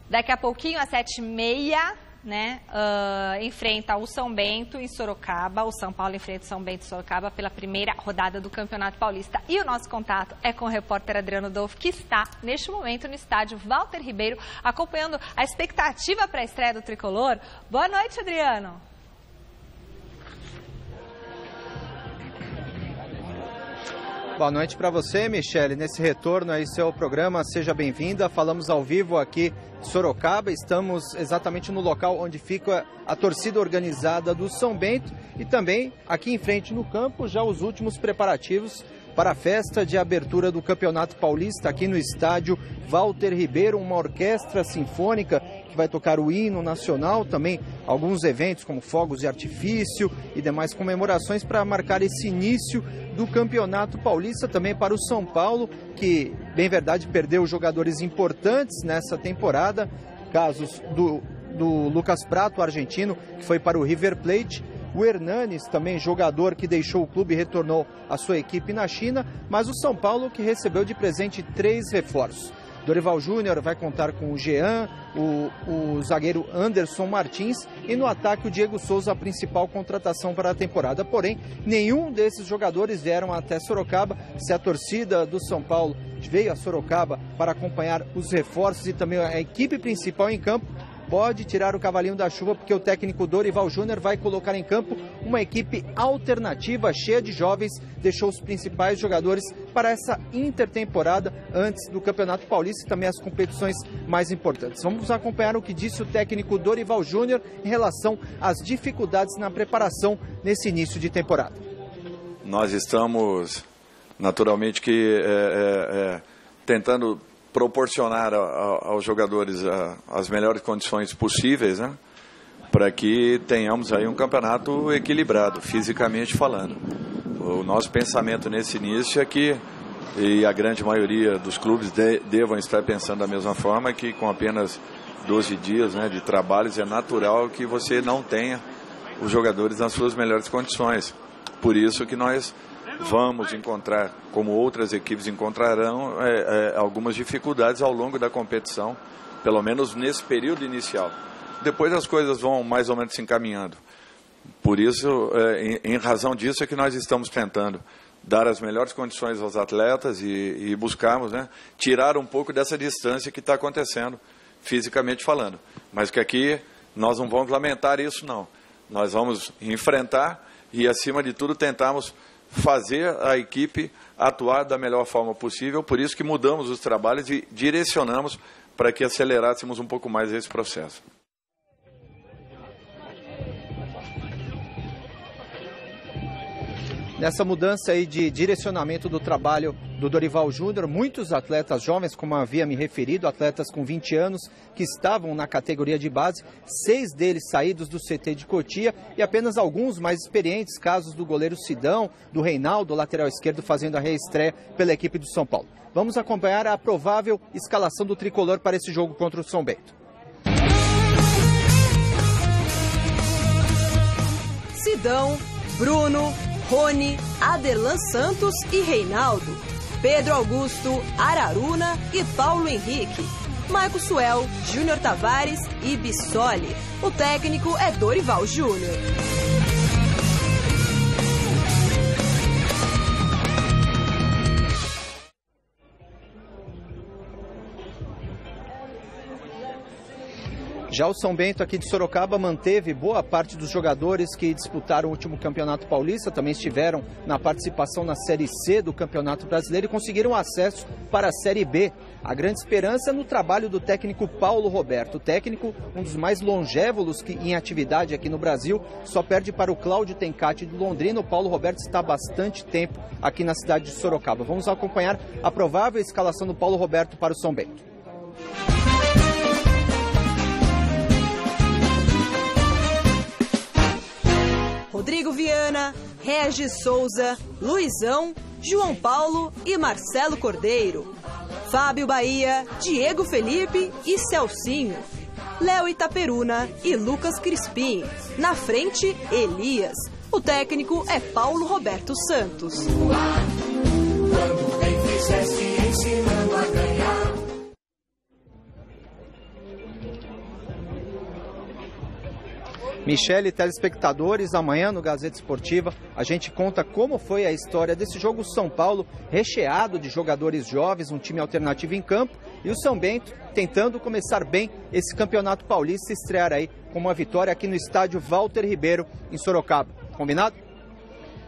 Daqui a pouquinho, às 7h30, né, enfrenta o São Bento em Sorocaba. O São Paulo enfrenta o São Bento em Sorocaba pela primeira rodada do Campeonato Paulista. E o nosso contato é com o repórter Adriano Dolfo, que está, neste momento, no estádio Walter Ribeiro, acompanhando a expectativa para a estreia do Tricolor. Boa noite, Adriano. Boa noite para você, Michele. Nesse retorno a esse é o programa, seja bem-vinda. Falamos ao vivo aqui em Sorocaba. Estamos exatamente no local onde fica a torcida organizada do São Bento e também aqui em frente no campo já os últimos preparativos para a festa de abertura do Campeonato Paulista aqui no estádio Walter Ribeiro, uma orquestra sinfônica que vai tocar o hino nacional, também alguns eventos como fogos de artifício e demais comemorações para marcar esse início do Campeonato Paulista, também para o São Paulo, que, bem verdade, perdeu jogadores importantes nessa temporada, casos do Lucas Prato, argentino, que foi para o River Plate, o Hernanes, também jogador que deixou o clube e retornou à sua equipe na China, mas o São Paulo que recebeu de presente 3 reforços. Dorival Júnior vai contar com o Jean, o zagueiro Anderson Martins e no ataque o Diego Souza, a principal contratação para a temporada. Porém, nenhum desses jogadores vieram até Sorocaba. Se a torcida do São Paulo veio a Sorocaba para acompanhar os reforços e também a equipe principal em campo, pode tirar o cavalinho da chuva, porque o técnico Dorival Júnior vai colocar em campo uma equipe alternativa, cheia de jovens, deixou os principais jogadores para essa intertemporada antes do Campeonato Paulista e também as competições mais importantes. Vamos acompanhar o que disse o técnico Dorival Júnior em relação às dificuldades na preparação nesse início de temporada. Nós estamos, naturalmente, tentando proporcionar aos jogadores as melhores condições possíveis, né, para que tenhamos aí um campeonato equilibrado, fisicamente falando. O nosso pensamento nesse início é que, e a grande maioria dos clubes devam estar pensando da mesma forma, que com apenas 12 dias, né, de trabalhos é natural que você não tenha os jogadores nas suas melhores condições. Por isso que nós vamos encontrar, como outras equipes encontrarão, algumas dificuldades ao longo da competição, pelo menos nesse período inicial. Depois as coisas vão mais ou menos se encaminhando. Por isso, em razão disso é que nós estamos tentando dar as melhores condições aos atletas e buscarmos, né, tirar um pouco dessa distância que está acontecendo, fisicamente falando. Mas que aqui nós não vamos lamentar isso, não. Nós vamos enfrentar e, acima de tudo, tentarmos fazer a equipe atuar da melhor forma possível. Por isso que mudamos os trabalhos e direcionamos para que acelerássemos um pouco mais esse processo. Nessa mudança aí de direcionamento do trabalho do Dorival Júnior, muitos atletas jovens, como havia me referido, atletas com 20 anos que estavam na categoria de base, 6 deles saídos do CT de Cotia e apenas alguns mais experientes, casos do goleiro Sidão, do Reinaldo, lateral esquerdo, fazendo a reestreia pela equipe do São Paulo. Vamos acompanhar a provável escalação do tricolor para esse jogo contra o São Bento. Sidão, Bruno, Rony, Aderlan Santos e Reinaldo, Pedro Augusto, Araruna e Paulo Henrique, Marco Suel, Júnior Tavares e Bissoli. O técnico é Dorival Júnior. Já o São Bento aqui de Sorocaba manteve boa parte dos jogadores que disputaram o último Campeonato Paulista, também estiveram na participação na Série C do Campeonato Brasileiro e conseguiram acesso para a Série B. A grande esperança é no trabalho do técnico Paulo Roberto. O técnico, um dos mais longevos em atividade aqui no Brasil, só perde para o Cláudio Tencati de Londrina. O Paulo Roberto está há bastante tempo aqui na cidade de Sorocaba. Vamos acompanhar a provável escalação do Paulo Roberto para o São Bento. Rodrigo Viana, Regis Souza, Luizão, João Paulo e Marcelo Cordeiro. Fábio Bahia, Diego Felipe e Celcinho. Léo Itaperuna e Lucas Crispim. Na frente, Elias. O técnico é Paulo Roberto Santos. Michele, telespectadores, amanhã no Gazeta Esportiva a gente conta como foi a história desse jogo São Paulo, recheado de jogadores jovens, um time alternativo em campo, e o São Bento tentando começar bem esse Campeonato Paulista, estrear aí com uma vitória aqui no estádio Walter Ribeiro, em Sorocaba. Combinado?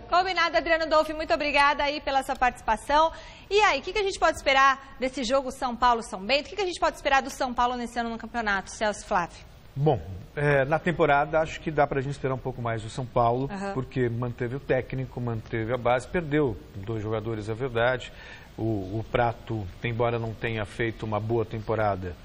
Combinado, Adriano Dolfi, muito obrigada aí pela sua participação. E aí, o que a gente pode esperar desse jogo São Paulo-São Bento? O que a gente pode esperar do São Paulo nesse ano no campeonato, Celso Flávio? Bom, na temporada acho que dá pra gente esperar um pouco mais do São Paulo, porque manteve o técnico, manteve a base, perdeu 2 jogadores, é verdade. O Prato, embora não tenha feito uma boa temporada,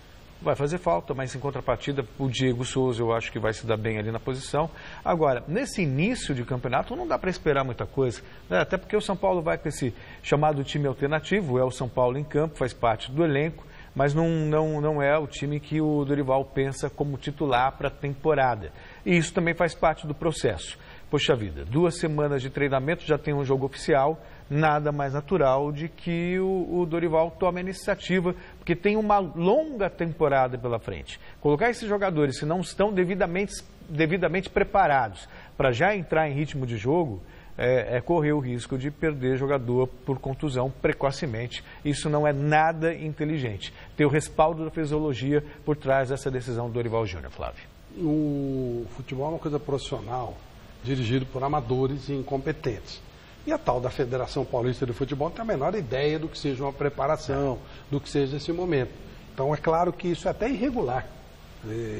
vai fazer falta, mas em contrapartida, o Diego Souza eu acho que vai se dar bem ali na posição. Agora, nesse início de campeonato, não dá para esperar muita coisa, né? Até porque o São Paulo vai com esse chamado time alternativo, é o São Paulo em campo, faz parte do elenco, mas não é o time que o Dorival pensa como titular para a temporada. E isso também faz parte do processo. Poxa vida, 2 semanas de treinamento, já tem um jogo oficial, nada mais natural de que o Dorival tome a iniciativa, porque tem uma longa temporada pela frente. Colocar esses jogadores, se não estão devidamente preparados para já entrar em ritmo de jogo, é correr o risco de perder jogador por contusão precocemente. Isso não é nada inteligente. Ter o respaldo da fisiologia por trás dessa decisão do Dorival Júnior, Flávio. O futebol é uma coisa profissional, dirigido por amadores e incompetentes. E a tal da Federação Paulista de Futebol não tem a menor ideia do que seja uma preparação, do que seja esse momento. Então é claro que isso é até irregular.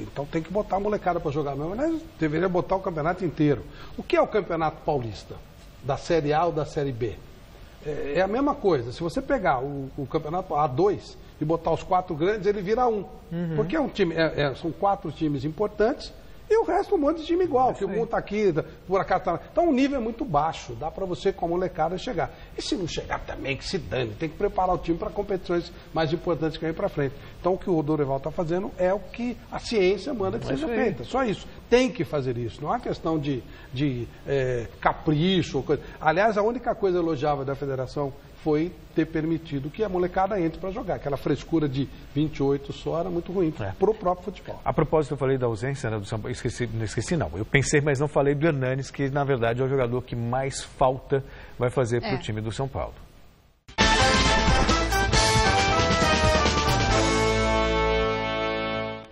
Então tem que botar a molecada para jogar mesmo, mas deveria botar o campeonato inteiro. O que é o Campeonato Paulista? Da Série A ou da Série B? É a mesma coisa. Se você pegar o Campeonato A2 e botar os 4 grandes, ele vira 1. Porque é um time, são 4 times importantes e o resto um monte de time igual, que um está aqui, por acaso está... Então o nível é muito baixo, dá para você com a molecada chegar. E se não chegar também, que se dane, tem que preparar o time para competições mais importantes que vem para frente. Então o que o Dorival está fazendo é o que a ciência manda que seja feita, só isso. Tem que fazer isso, não é questão de capricho ou coisa. Aliás, a única coisa elogiável da federação foi ter permitido que a molecada entre para jogar. Aquela frescura de 28 só era muito ruim para o próprio futebol. A propósito, eu falei da ausência, né, do São Paulo. Esqueci não. Eu pensei, mas não falei do Hernanes, que na verdade é o jogador que mais falta vai fazer para o time do São Paulo.